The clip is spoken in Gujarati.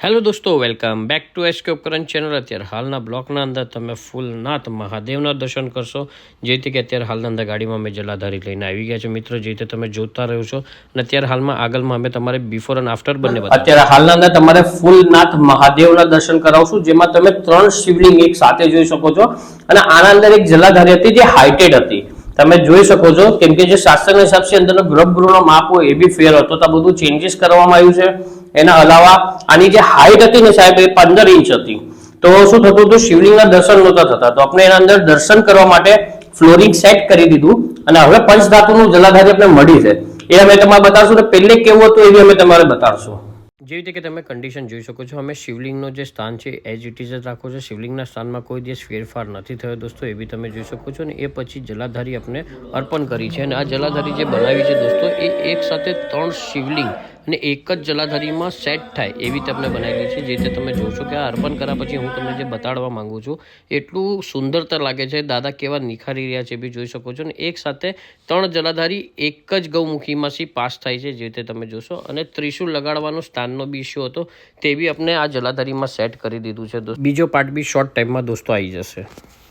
હેલો દોસ્તો, વેલકમ બેક ટુ એસકે ઉપકરણ ચેનલ। અત્યારે હાલના બ્લોકના અંદર તમે ફૂલ નાથ મહાદેવના દર્શન કરશો। જે રીતે કે અત્યારે હાલના અંદર ગાડીમાં અમે જલાધારી લઈને આવી ગયા છે મિત્રો। જે રીતે તમે જોતા રહ્યો છો અને અત્યારે હાલમાં આગળમાં અમે તમારે બિફોર અને આફ્ટર બંને અત્યારે હાલના અંદર તમારે ફૂલ નાથ મહાદેવના દર્શન કરાવશું, જેમાં તમે 3 શિવલિંગ એક સાથે જોઈ શકો છો। અને આના અંદર એક જલાધારી હતી જે હાઇટેડ હતી, તમે જોઈ શકો છો, કેમ કે જે શાસ્ત્રના હિસાબથી અંદરનો ગર્ભગૃહનો માપ હોય એ બી ફેર હતો, તો બધું ચેન્જીસ કરવામાં આવ્યું છે। એના અલાવા આની જે હાઈટ હતી ને સાહેબ એ 15 ઇંચ હતી। તો શું થતું હતું, શિવલિંગના દર્શન નહોતા થતા, તો આપણે એના અંદર દર્શન કરવા માટે ફ્લોરિંગ સેટ કરી દીધું અને હવે પંચધાતુનું જલાધારી આપણે મળી છે, એ અમે તમારે બતાવશું ને પહેલે કેવું હતું એ બી અમે તમારે બતાવશું। જેવી રીતે કે તમે કન્ડિશન જોઈ શકો છો, અમે શિવલિંગનો જે સ્થાન છે એજ ઇટ ઇઝ જ રાખો છો। શિવલિંગના સ્થાનમાં કોઈ દિવસ ફેરફાર નથી થયો દોસ્તો, એ બી તમે જોઈ શકો છો। અને એ પછી જલાધારી આપણે અર્પણ કરી છે, અને આ જલાધારી જે બનાવી છે દોસ્તો એ એક સાથે 3 શિવલિંગ અને એક જ જલાધારીમાં સેટ થાય એવી તમને બનાવેલી છે। જે રીતે તમે જોશો કે આ અર્પણ કર્યા પછી હું તમને જે બતાડવા માંગુ છું એટલું સુંદરતા લાગે છે, દાદા કેવા નિખારી રહ્યા છે એ બી જોઈ શકો છો। અને એક સાથે 3 જલાધારી એક જ ગૌમુખીમાંથી પાસ થાય છે, જે રીતે તમે જોશો। અને ત્રિશુલ લગાડવાનો સ્થાનનો બી ઇસ્યુ હતો, તે બી આપણે આ જલાધારીમાં સેટ કરી દીધું છે દોસ્તો। બીજો પાર્ટ બી શોર્ટ ટાઈમમાં દોસ્તો આવી જશે।